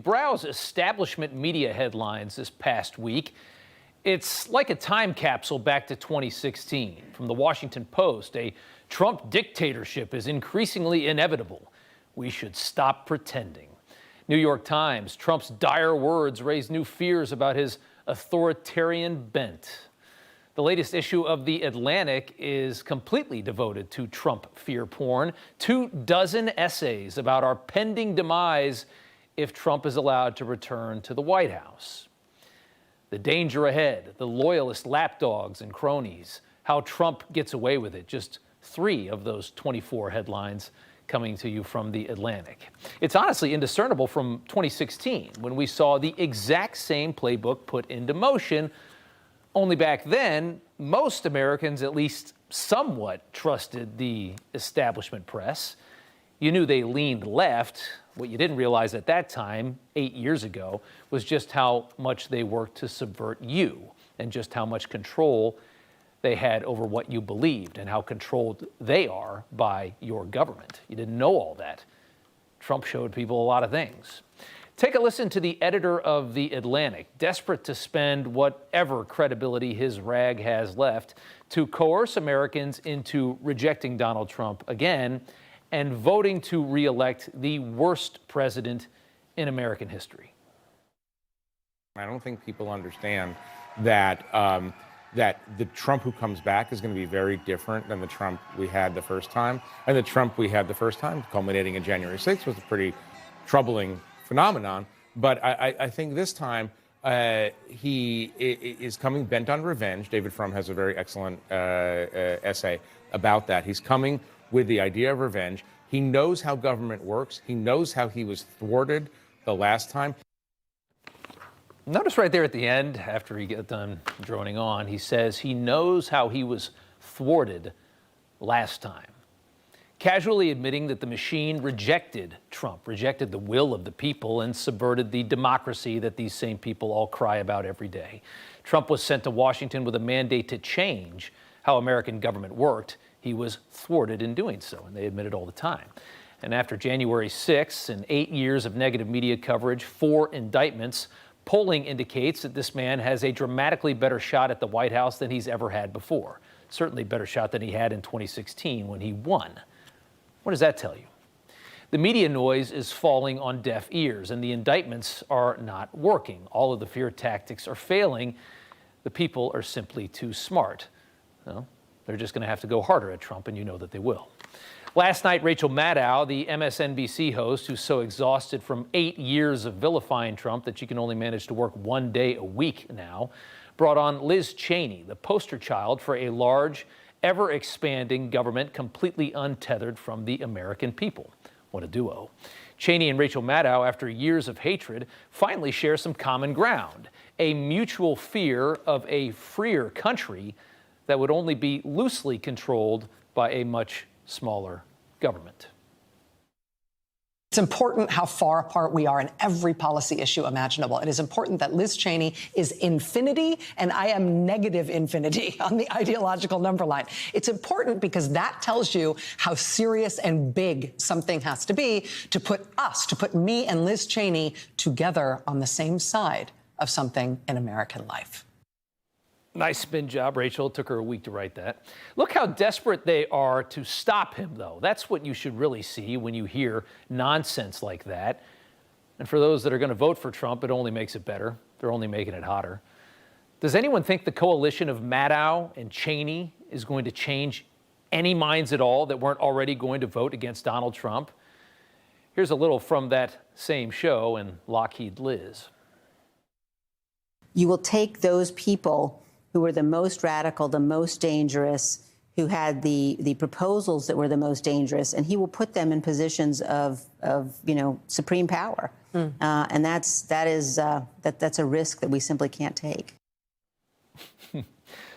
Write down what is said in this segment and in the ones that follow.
browse establishment media headlines this past week, it's like a time capsule back to 2016. From the Washington Post, a Trump dictatorship is increasingly inevitable. We should stop pretending. New York Times, Trump's dire words raise new fears about his authoritarian bent. The latest issue of The Atlantic is completely devoted to Trump fear porn. 24 essays about our pending demise if Trump is allowed to return to the White House. The danger ahead, the loyalist lapdogs and cronies, how Trump gets away with it. Just 3 of those 24 headlines coming to you from The Atlantic. It's honestly indiscernible from 2016, when we saw the exact same playbook put into motion. Only back then, most Americans at least somewhat trusted the establishment press. You knew they leaned left. What you didn't realize at that time, 8 years ago, was just how much they worked to subvert you and just how much control they had over what you believed and how controlled they are by your government. You didn't know all that. Trump showed people a lot of things. Take a listen to the editor of The Atlantic, desperate to spend whatever credibility his rag has left to coerce Americans into rejecting Donald Trump again and voting to re-elect the worst president in American history. I don't think people understand that that the Trump who comes back is going to be very different than the Trump we had the first time. And the Trump we had the first time, culminating in January 6th, was a pretty troubling phenomenon. But I think this time he is coming bent on revenge. David Frum has a very excellent essay about that. He's coming with the idea of revenge. He knows how government works. He knows how he was thwarted the last time. Notice right there at the end, after he got done droning on, he says he knows how he was thwarted last time. Casually admitting that the machine rejected Trump, rejected the will of the people, and subverted the democracy that these same people all cry about every day. Trump was sent to Washington with a mandate to change how American government worked. He was thwarted in doing so, and they admit it all the time. And after January 6th and 8 years of negative media coverage, 4 indictments, polling indicates that this man has a dramatically better shot at the White House than he's ever had before. Certainly a better shot than he had in 2016 when he won. What does that tell you? The media noise is falling on deaf ears, and the indictments are not working. All of the fear tactics are failing. The people are simply too smart. Well, they're just going to have to go harder at Trump, and you know that they will. Last night, Rachel Maddow, the MSNBC host who's so exhausted from 8 years of vilifying Trump that she can only manage to work 1 day a week now, brought on Liz Cheney, the poster child for a large, ever-expanding government completely untethered from the American people. What a duo. Cheney and Rachel Maddow, after years of hatred, finally share some common ground, a mutual fear of a freer country that would only be loosely controlled by a much smaller government. It's important how far apart we are in every policy issue imaginable. It is important that Liz Cheney is infinity and I am negative infinity on the ideological number line. It's important because that tells you how serious and big something has to be to put me and Liz Cheney together on the same side of something in American life. Nice spin job, Rachel. It took her a week to write that. Look how desperate they are to stop him, though. That's what you should really see when you hear nonsense like that. And for those that are going to vote for Trump, it only makes it better. They're only making it hotter. Does anyone think the coalition of Maddow and Cheney is going to change any minds at all that weren't already going to vote against Donald Trump? Here's a little from that same show and Lockheed Liz. You will take those people who were the most radical, the most dangerous, who had the proposals that were the most dangerous, and he will put them in positions of supreme power. And that's a risk that we simply can't take.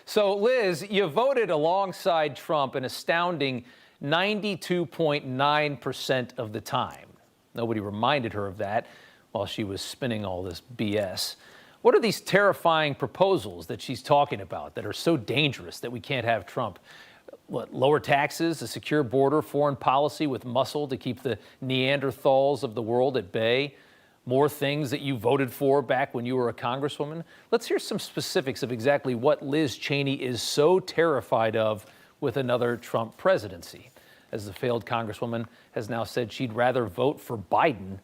So, Liz, you voted alongside Trump an astounding 92.9% of the time. Nobody reminded her of that while she was spinning all this BS. What are these terrifying proposals that she's talking about that are so dangerous that we can't have Trump? What, lower taxes, a secure border, foreign policy with muscle to keep the Neanderthals of the world at bay, more things that you voted for back when you were a congresswoman? Let's hear some specifics of exactly what Liz Cheney is so terrified of with another Trump presidency, as the failed congresswoman has now said she'd rather vote for Biden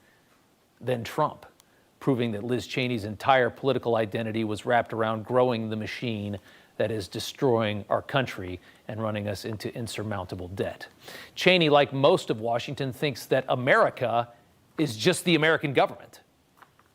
than Trump, proving that Liz Cheney's entire political identity was wrapped around growing the machine that is destroying our country and running us into insurmountable debt. Cheney, like most of Washington, thinks that America is just the American government.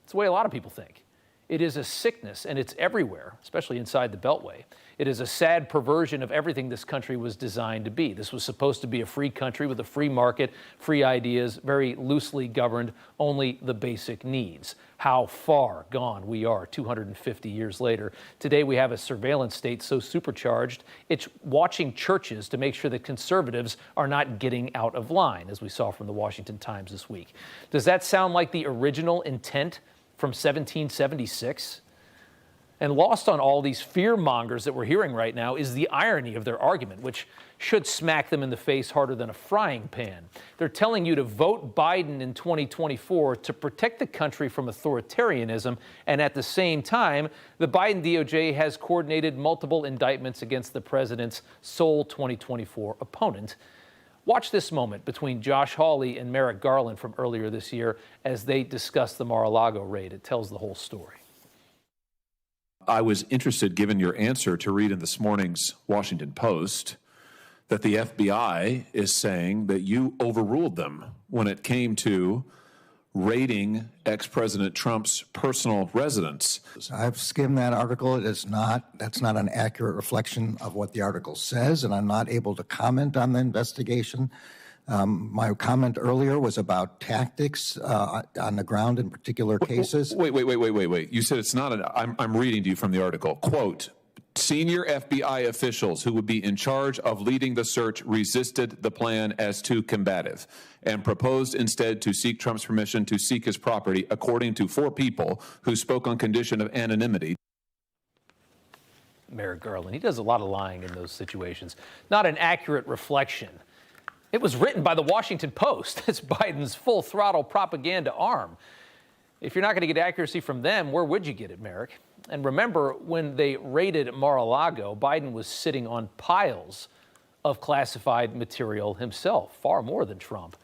It's the way a lot of people think. It is a sickness, and it's everywhere, especially inside the Beltway. It is a sad perversion of everything this country was designed to be. This was supposed to be a free country with a free market, free ideas, very loosely governed, only the basic needs. How far gone we are 250 years later. Today we have a surveillance state so supercharged, it's watching churches to make sure that conservatives are not getting out of line, as we saw from the Washington Times this week. Does that sound like the original intent from 1776? And lost on all these fear mongers that we're hearing right now is the irony of their argument, which should smack them in the face harder than a frying pan. They're telling you to vote Biden in 2024 to protect the country from authoritarianism, and at the same time, the Biden DOJ has coordinated multiple indictments against the president's sole 2024 opponent. Watch this moment between Josh Hawley and Merrick Garland from earlier this year as they discuss the Mar-a-Lago raid. It tells the whole story. I was interested, given your answer, to read in this morning's Washington Post that the FBI is saying that you overruled them when it came to raiding ex-President Trump's personal residence. I've skimmed that article. That's not an accurate reflection of what the article says, and I'm not able to comment on the investigation. My comment earlier was about tactics on the ground in particular cases. Wait. You said it's not I'm reading to you from the article. Quote, senior FBI officials who would be in charge of leading the search resisted the plan as too combative and proposed instead to seek Trump's permission to seek his property, according to 4 people who spoke on condition of anonymity. Merrick Garland, he does a lot of lying in those situations. Not an accurate reflection. It was written by the Washington Post. It's Biden's full throttle propaganda arm. If you're not going to get accuracy from them, where would you get it, Merrick? And remember, when they raided Mar-a-Lago, Biden was sitting on piles of classified material himself, far more than Trump.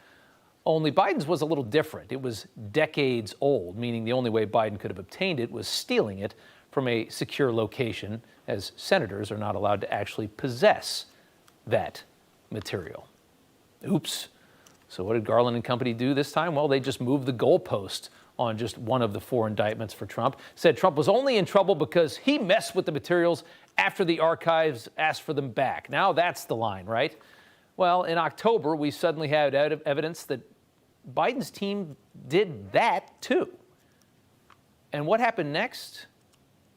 Only Biden's was a little different. It was decades old, meaning the only way Biden could have obtained it was stealing it from a secure location, as senators are not allowed to actually possess that material. Oops. So what did Garland and company do this time? Well, they just moved the goalpost on just one of the 4 indictments for Trump. Said Trump was only in trouble because he messed with the materials after the archives asked for them back. Now that's the line, right? Well, in October, we suddenly had evidence that Biden's team did that too. And what happened next?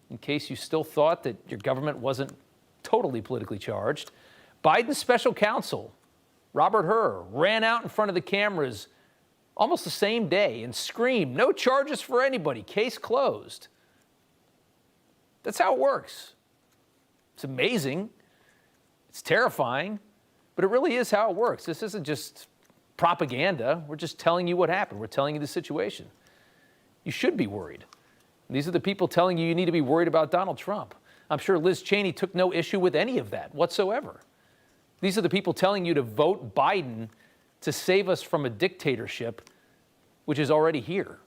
In case you still thought that your government wasn't totally politically charged, Biden's special counsel, Robert Hur, ran out in front of the cameras almost the same day and screamed, "No charges for anybody, case closed." That's how it works. It's amazing. It's terrifying, but it really is how it works. This isn't just propaganda. We're just telling you what happened. We're telling you the situation. You should be worried. These are the people telling you need to be worried about Donald Trump. I'm sure Liz Cheney took no issue with any of that whatsoever. These are the people telling you to vote Biden to save us from a dictatorship, which is already here.